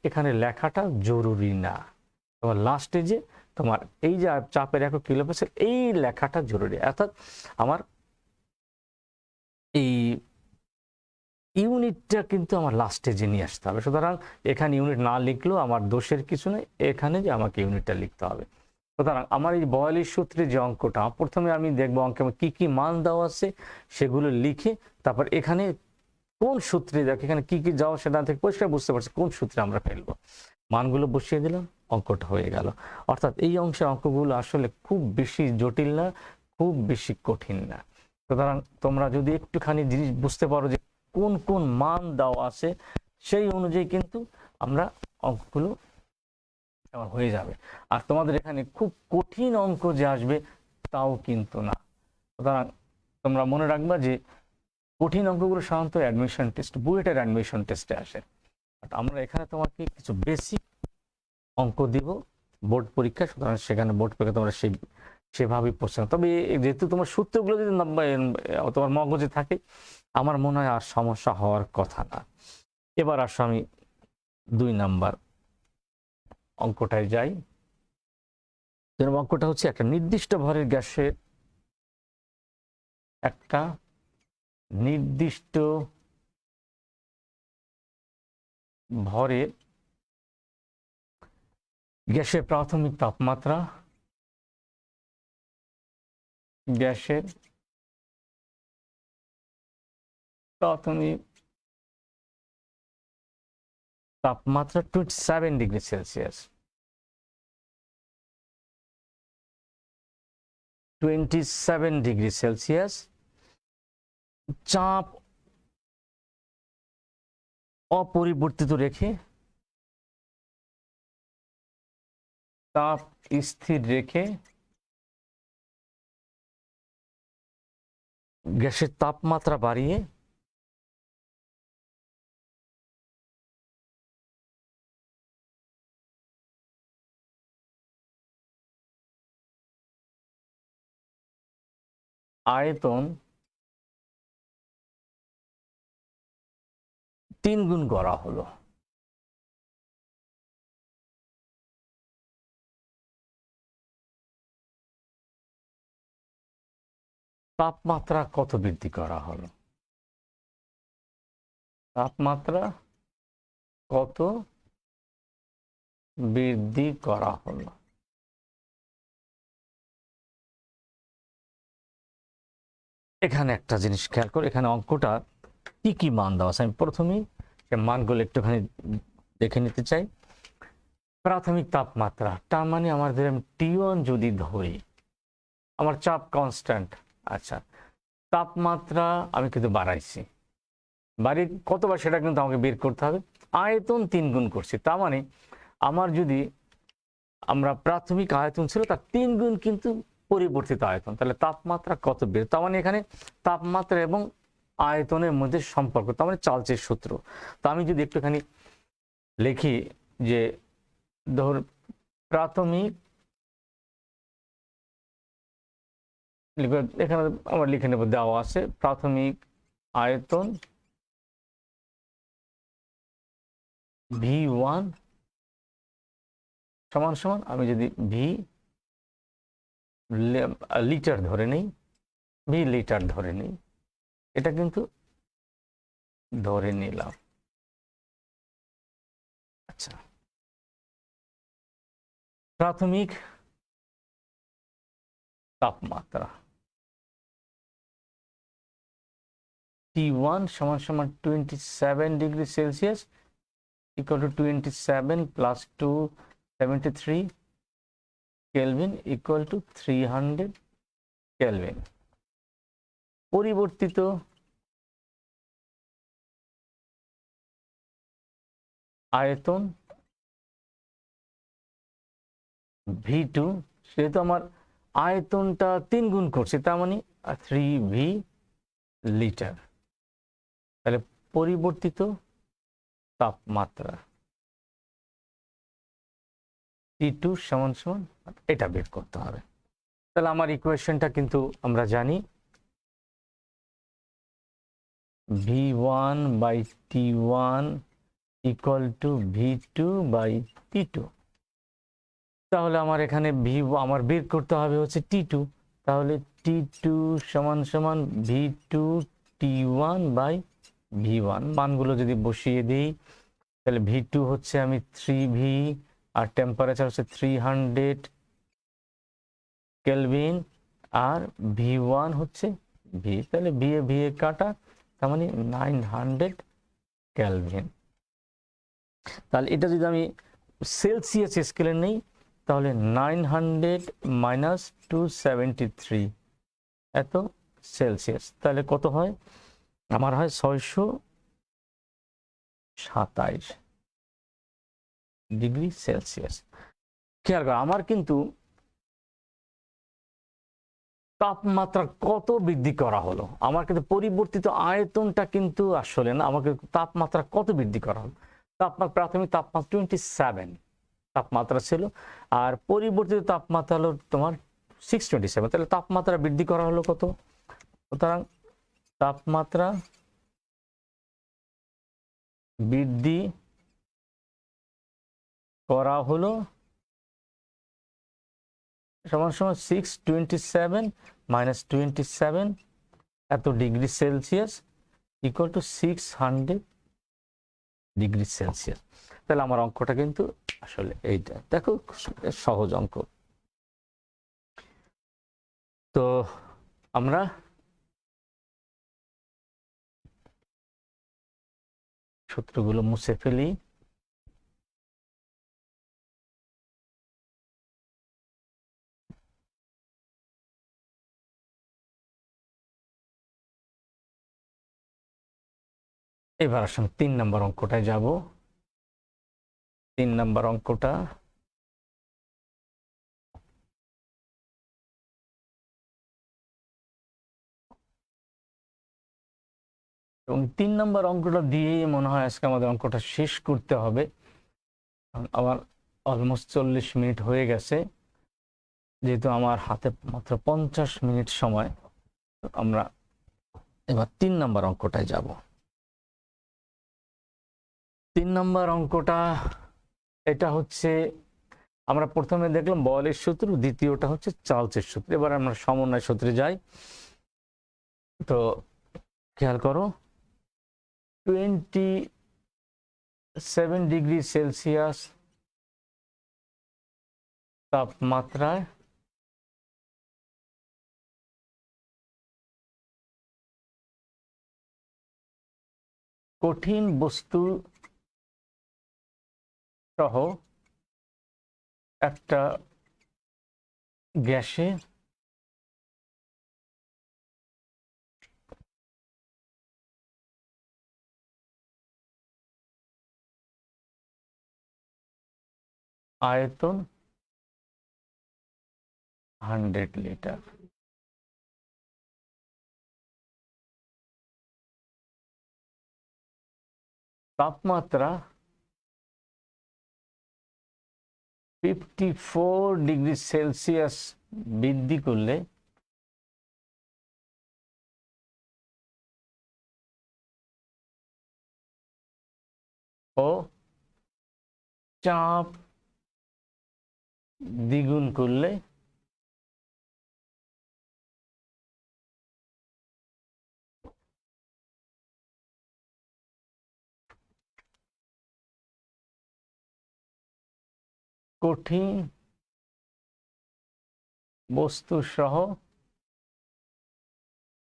এখানে লেখাটা জরুরি না। তোমার লাস্টে যে তোমার এই যে চাপের একক কিলো প্যাসকেল, এই লেখাটা জরুরি। অর্থাৎ আমার এই ইউনিটটা কিন্তু আমার লাস্টে যে নিয়ে আসতে হবে। সুতরাং এখানে ইউনিট না লিখলেও আমার দোষের কিছু নেই, এখানে যে আমাকে ইউনিটটা লিখতে হবে। সুতরাং আমার এই 42 সূত্রে যে অঙ্কটা, প্রথমে আমি দেখবো অঙ্কে কি কি মান দেওয়া আছে সেগুলো লিখে, তারপর এখানে কোন সূত্রে, দেখ এখানে কি কি যাওয়া সেটা থেকে পরিষ্কার বুঝতে পারছি কোন সূত্রে আমরা ফেলবো। মানগুলো বসিয়ে দিলাম, অঙ্কটা হয়ে গেল। অর্থাৎ এই অংশের অঙ্কগুলো আসলে খুব বেশি জটিল না, খুব বেশি কঠিন না। সুতরাং তোমরা যদি একটুখানি জিনিস বুঝতে পারো যে কোন কোন মান দেওয়া আছে, সেই অনুযায়ী কিন্তু আমরা অঙ্কগুলো হয়ে যাবে। আর তোমাদের এখানে খুব কঠিন অঙ্ক যে আসবে তাও কিন্তু না। সুতরাং তোমরা মনে রাখবা যে কঠিন অঙ্কগুলো সাধারণত অ্যাডমিশন টেস্ট, বুয়েটের অ্যাডমিশন টেস্টে আসে। আমরা এখানে তোমাকে কিছু বেসিক অঙ্ক দিব বোর্ড পরীক্ষা, সুতরাং সেখানে বোর্ড পরীক্ষা তোমরা সেভাবেই পড়ছে। তবে যেহেতু তোমার সূত্রগুলো যদি তোমার মগজে থাকে, আমার মনে হয় আর সমস্যা হওয়ার কথা না। এবার আসো আমি 2 নাম্বার অঙ্কটায় যাই। অঙ্কটা হচ্ছে একটা নির্দিষ্ট ভরের গ্যাসের একটা নির্দিষ্ট ভরের গ্যাসের প্রাথমিক তাপমাত্রা, গ্যাসের প্রাথমিক তাপমাত্রা 27 ডিগ্রি সেলসিয়াস, 27 ডিগ্রি সেলসিয়াস। চাপ অপরিবর্তিত রেখে, তাপ স্থির রেখে গ্যাসের তাপমাত্রা বাড়িয়ে আয়তন 3 গুণ করা হলো। তাপমাত্রা কত বৃদ্ধি করা হলো? তাপমাত্রা কত বৃদ্ধি করা হলো? এখানে একটা জিনিস খেয়াল করে, এখানে অঙ্কটা কি কি মান দেওয়া আছে আমি প্রথমেই মানগুলো একটুখানি দেখে নিতে চাই। প্রাথমিক তাপমাত্রা, তার মানে আমাদের T1 যদি ধরি, আমার চাপ কনস্ট্যান্ট। আচ্ছা, তাপমাত্রা আমি কিন্তু বাড়াইছি, বাড়ি কতবার সেটা কিন্তু আমাকে বের করতে হবে। আয়তন 3 গুণ করছি, তার মানে আমার যদি আমরা প্রাথমিক আয়তন ছিল তার 3 গুণ কিন্তু পরিবর্তিত আয়তন, তাহলে তাপমাত্রা কত বেড়ে, তার মানে এখানে তাপমাত্রা এবং আয়তনের মধ্যে সম্পর্ক, তার মানে চার্লসের সূত্র। তো আমি যদি একটুখানি লিখি যে ধর প্রাথমিক, এখানে আমরা লিখে নেব, দেওয়া আছে প্রাথমিক আয়তন V1 সমান সমান, আমি যদি ভি লিটার ধরে নেই, ভি লিটার ধরে নেই, এটা কিন্তু ধরে নিলাম। আচ্ছা, প্রাথমিক তাপমাত্রা T1 সমান সমান 27 degree Celsius equal to 27 plus 273 kelvin equal to 300 kelvin. পরিবর্তিত আয়তন V2, সেহেতু আমার আয়তনটা 3 গুণ করছে, তার মানে 3V লিটার। তাহলে পরিবর্তিত তাপমাত্রা T2 সমান সমান এটা বের করতে হবে। তাহলে আমার ইকুয়েশনটা কিন্তু আমরা জানি, V1 by T1 equal to V2 by T2। তাহলে আমার এখানে আমার বের করতে হবে হচ্ছে T2, তাহলে T2 সমান সমান V2 T1 বাই V1। মানগুলো যদি বসিয়ে দিই, তাহলে V2 হচ্ছে আমি 3V আর টেম্পারেচার হচ্ছে 300 কেলভিন, আর V1 হচ্ছে V, তাহলে V এ কাটা, তার মানে 900 কেলভিন। তাহলে এটা যদি আমি সেলসিয়াস স্কেলে নেই, তাহলে 900 মাইনাস 273 এত সেলসিয়াস, তাহলে কত হয়? আমার হয় 627 ডিগ্রি সেলসিয়াস। খেয়াল করো, আমার কিন্তু তাপমাত্রা কত বৃদ্ধি করা হলো, আমার কিন্তু পরিবর্তিত আয়তনটা কিন্তু আসলে না, আমাকে তাপমাত্রা কত বৃদ্ধি করা হলো। তাপমাত্রা প্রাথমিক তাপমাত্রা 27 তাপমাত্রা ছিল, আর পরিবর্তিত তাপমাত্রা হলো তোমার 627, তাহলে তাপমাত্রা বৃদ্ধি করা হলো কত? সুতরাং তাপমাত্রা বৃদ্ধি করা হলো সমান সমান 627 মাইনাস 27 এত degree Celsius equal to 600 degree Celsius. তাহলে আমার অঙ্কটা কিন্তু আসলে এইটা, দেখো সহজ অঙ্ক। তো আমরা সূত্রগুলো মুছে ফেলি। এবার আসুন 3 নম্বর অঙ্কটায় যাব। 3 নম্বর অঙ্কটা এবং 3 নম্বর অঙ্কটা দিয়েই মনে হয় আজকে আমাদের অঙ্কটা শেষ করতে হবে। আমার অলমোস্ট 40 মিনিট হয়ে গেছে, যেহেতু আমার হাতে মাত্র 50 মিনিট সময়। আমরা এবার 3 নম্বর অঙ্কটায় যাব। 3 নম্বর অঙ্কটা এটা হচ্ছে, আমরা প্রথমে দেখলাম বলের সূত্র, দ্বিতীয়টা হচ্ছে চার্লসের সূত্র। এবার আমরা সমন্বয় সূত্রে যাই। তো খেয়াল করো, 27 ডিগ্রি সেলসিয়াস তাপমাত্রায় কঠিন বস্তু সহ একটা গ্যাসে আয়তন 100 লিটার। তাপমাত্রা 54 ডিগ্রি সেলসিয়াস বৃদ্ধি করলে ও চাপ দ্বিগুণ করলে কঠিন বস্তু সহ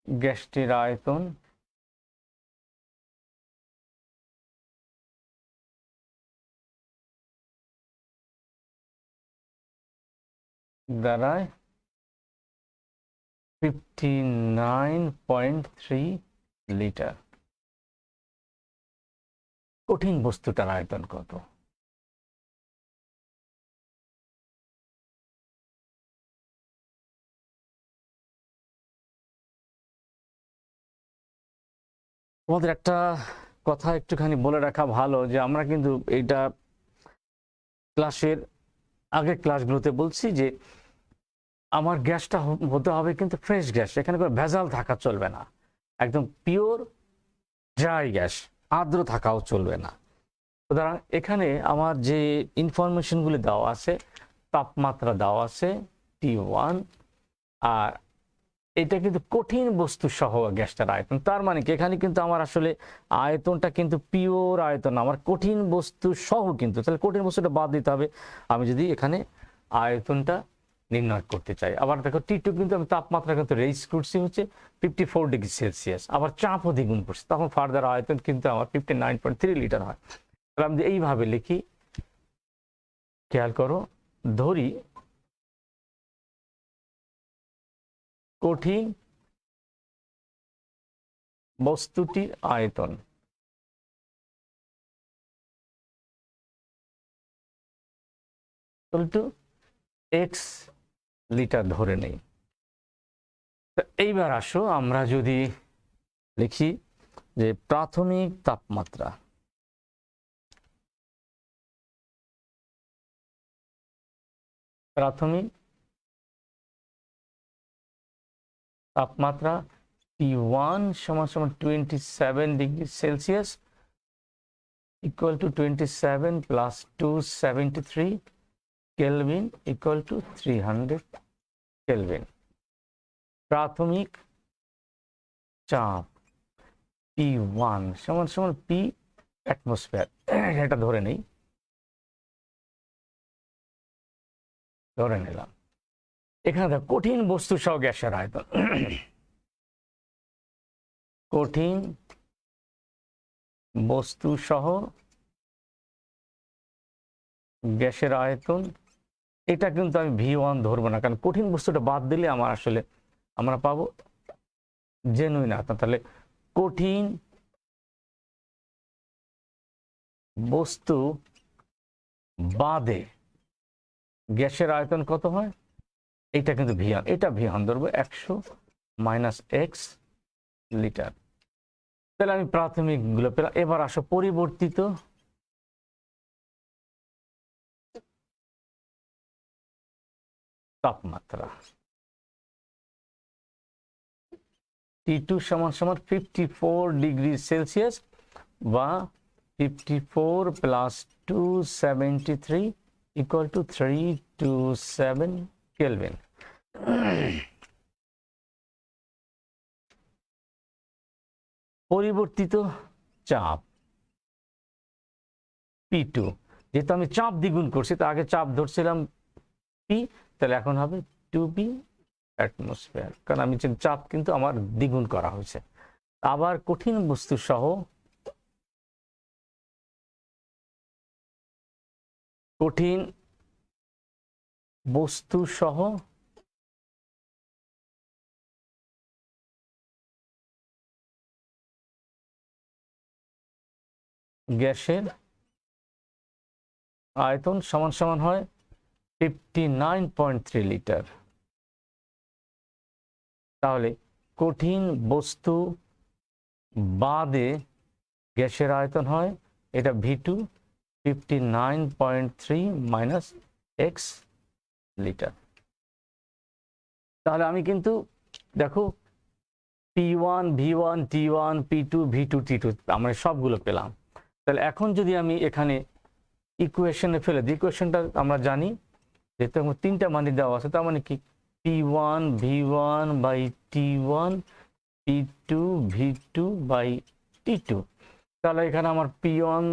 গ্যাসটির আয়তন দাঁড়ায় 59.3 লিটার। কঠিন বস্তুটার আয়তন কত? আমাদের একটা কথা একটুখানি বলে রাখা ভালো, যে আমরা কিন্তু এইটা ক্লাসের আগের ক্লাসগুলোতে বলছি যে আমার গ্যাসটা হতে হবে কিন্তু ফ্রেশ গ্যাস, এখানে কোনো ভেজাল থাকা চলবে না, একদম পিওর ড্রাই গ্যাস, আর্দ্র থাকাও চলবে না। সুতরাং এখানে আমার যে ইনফরমেশনগুলি দেওয়া আছে, তাপমাত্রা দেওয়া আছে T1, আর এটা কিন্তু কঠিন বস্তু সহ গ্যাসটার আয়তন। তার মানে কি এখানে কিন্তু আমার আসলে আয়তনটা কিন্তু পিওর আয়তন, আমার কঠিন বস্তু সহ কিন্তু, তাহলে কঠিন বস্তুটা বাদ দিতে হবে আমি যদি এখানে আয়তনটা নির্ণয় করতে চাই। আবার দেখো T2 কিন্তু আমি তাপমাত্রা কিন্তু রেজ করছি হচ্ছে 54 ডিগ্রি সেলসিয়াস, আবার চাপও দ্বিগুণ করছি, তখন ফার্দার আয়তন কিন্তু আমার 59.3 লিটার হয়। তাহলে আমি এইভাবে লিখি, খেয়াল করো, ধরি কঠিন বস্তুটির আয়তন x লিটার ধরে নেই। এইবার আসো আমরা যদি লিখি যে প্রাথমিক তাপমাত্রা, প্রাথমিক তাপমাত্রা T1 সমান 27 degree Celsius equal to 27 plus 273 Kelvin equal to 300 Kelvin। প্রাথমিক চাপ P1 সমান P অ্যাটমসফিয়ার, এটা ধরে নেই, ধরে নিলাম। এখানে দেখ কঠিন বস্তু সহ গ্যাসের আয়তন, কঠিন বস্তু সহ গ্যাসের আয়তন, এটা কিন্তু আমি V1 ধরবো না, কারণ কঠিন বস্তুটা বাদ দিলে আমার আসলে আমরা পাবো জেনুইন আয়তন। তাহলে কঠিন বস্তু বাদে গ্যাসের আয়তন কত হয়, এটা কিন্তু V1, এটা V1 ধরবো 100 - x লিটার। তাহলে আমি প্রাথমিক গুলো পেলাম। এবার আসো পরিবর্তিত তাপমাত্রা, T2 সমান 54 ডিগ্রি সেলসিয়াস বা 54 + 273 = 327 কেলভিন। পরিবর্তিত চাপ P2, যেহেতু আমি চাপ দ্বিগুণ করছি, তো আগে চাপ ধরছিলাম P, তাহলে এখন হবে 2P অ্যাটমসফিয়ার, কারণ আমি চাপ কিন্তু আমার দ্বিগুণ করা হয়েছে। আবার কঠিন বস্তু সহ গ্যাসের আয়তন সমান হয় 59.3 লিটার। তাহলে কঠিন বস্তু বাদে গ্যাসের আয়তন হয়, এটা V2 59.3 - x লিটার। তাহলে আমি কিন্তু দেখো P1 V1 T1 P2 V2 T2 আমরা সবগুলো পেলাম। তাহলে এখন যদি আমি এখানে ইকুয়েশনে ফেলে দিই, ইকুয়েশনটা আমরা জানি যেহেতু আমার তিনটা মানে দেওয়া আছে, তার মানে কি P1 V1 / T1 P2 V2 / T2। তাহলে এখানে আমার P1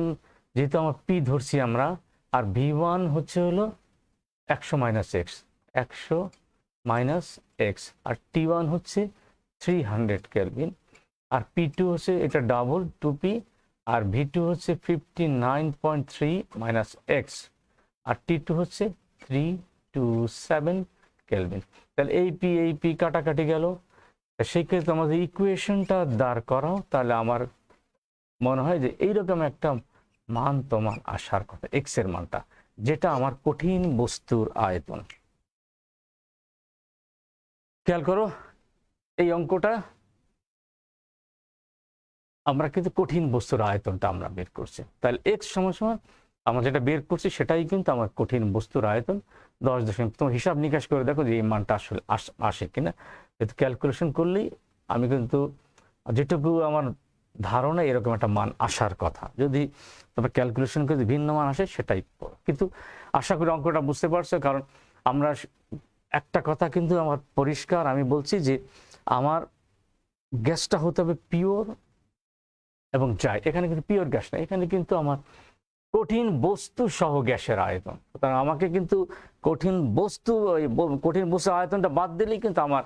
যেহেতু আমার P ধরছি আমরা, আর V1 হচ্ছে হলো 100 - x 100 - x, আর T1 হচ্ছে 300 কেলভিন, আর P2 হচ্ছে এটা ডাবল 2P, আর V2 হচ্ছে 59.3 - x, আর T2 হচ্ছে 327 কেলভিন। তাহলে এই P কাটাকাটি গেল। সেই ক্ষেত্রে আমাদের ইকুয়েশনটা দাঁড় করাও, তাহলে আমার মনে হয় যে এইরকম একটা মান তোমার আসার কথা, এক্স এর মানটা, যেটা আমার কঠিন বস্তুর আয়তন। খেয়াল করো এই অঙ্কটা আমরা কিন্তু কঠিন বস্তুর আয়তনটা আমরা বের করছি। তাহলে এক্স সমান আমরা যেটা বের করছি সেটাই কিন্তু আমার কঠিন বস্তুর আয়তন 10 তোমার হিসাব নিকাশ করে দেখো যে এই মানটা আসলে আসে কিনা। কিন্তু ক্যালকুলেশন করলেই আমি কিন্তু যেটুকু আমার ধারণা এরকম একটা মান আসার কথা, যদি তবে ক্যালকুলেশন করে ভিন্ন মান আসে সেটাই। কিন্তু আশা করি অঙ্কটা বুঝতে পারছো, কারণ আমরা একটা কথা কিন্তু আমার পরিষ্কার, আমি বলছি যে আমার গ্যাসটা হতে হবে পিওর এবং ড্রাই। এখানে কিন্তু পিওর গ্যাস না, এখানে কিন্তু আমার কঠিন বস্তু সহ গ্যাসের আয়তন। সুতরাং আমাকে কিন্তু কঠিন বস্তুর আয়তনটা বাদ দিলেই কিন্তু আমার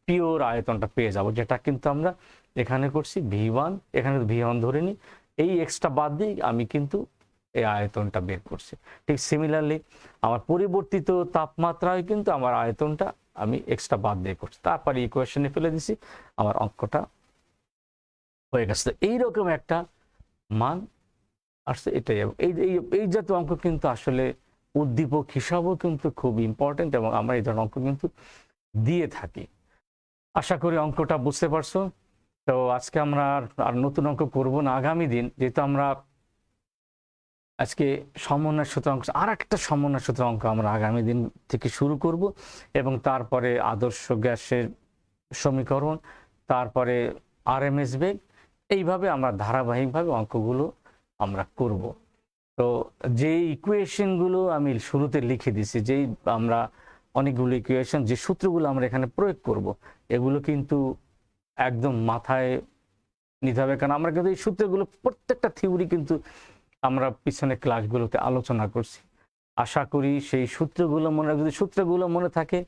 পিওর আয়তনটা পেয়ে যাব, যেটা কিন্তু আমরা এখানে করছি V1, এখানে V1 ধরে নিই, এই এক্সট্রা বাদ দিয়ে আমি কিন্তু এই আয়তনটা বের করছি। ঠিক সিমিলারলি আমার পরিবর্তিত তাপমাত্রায় কিন্তু আমার আয়তনটা আমি এক্সট্রা বাদ দিয়ে করছি, তারপরে ইকুয়েশনে ফেলে দিছি, আমার অঙ্কটা হয়ে গেছে। এইরকম একটা মান আসছে, এটাই। এই জাতীয় অঙ্ক কিন্তু আসলে উদ্দীপক হিসাবেও কিন্তু খুব ইম্পর্টেন্ট, এবং আমরা এই ধরনের অঙ্ক কিন্তু দিয়ে থাকি। আশা করি অঙ্কটা বুঝতে পারছো। তো আজকে আমরা আর নতুন অঙ্ক করব না, আগামী দিন যেহেতু আমরা আজকে সমন্বয় সূত্র অঙ্ক, আর একটা সমন্বয় সূত্র অঙ্ক আমরা আগামী দিন থেকে শুরু করব, এবং তারপরে আদর্শ গ্যাসের সমীকরণ, তারপরে আরএমএস বেগ, এইভাবে আমরা ধারাবাহিকভাবে অঙ্কগুলো আমরা করব। তো যে ইকুয়েশনগুলো আমি শুরুতে লিখে দিছি, যেই আমরা অনেকগুলো ইকুয়েশন, যে সূত্রগুলো আমরা এখানে প্রয়োগ করব, এগুলো কিন্তু একদম মাথায় নিতে হবে, কারণ আমরা কিন্তু এই সূত্রগুলো প্রত্যেকটা থিওরি কিন্তু আমরা পিছনে ক্লাসগুলোতে আলোচনা করছি। আশা করি সেই সূত্রগুলো মনে থাকে,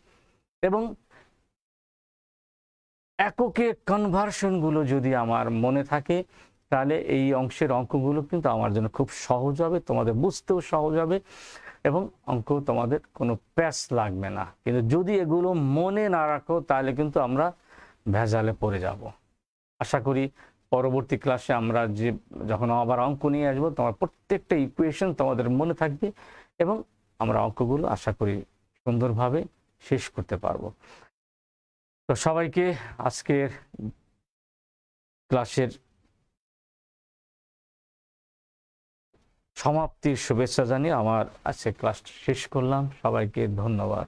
এবং এককে কনভার্সনগুলো যদি আমার মনে থাকে, তাহলে এই অংশের অঙ্কগুলো কিন্তু আমার জন্য খুব সহজ হবে, তোমাদের বুঝতেও সহজ হবে এবং অঙ্ক তোমাদের কোনো প্যাচ লাগবে না। কিন্তু যদি এগুলো মনে না রাখো তাহলে কিন্তু আমরা ভেজালে পড়ে যাব। আশা করি পরবর্তী ক্লাসে আমরা যখন আবার অঙ্ক নিয়ে আসবো তোমার প্রত্যেকটা ইকুয়েশন তোমাদের মনে থাকবে এবং আমরা অঙ্কগুলো আশা করি সুন্দরভাবে শেষ করতে পারবো। তো সবাইকে আজকের ক্লাসের সমাপ্তির শুভেচ্ছা জানিয়ে আমার আজকে ক্লাস শেষ করলাম। সবাইকে ধন্যবাদ।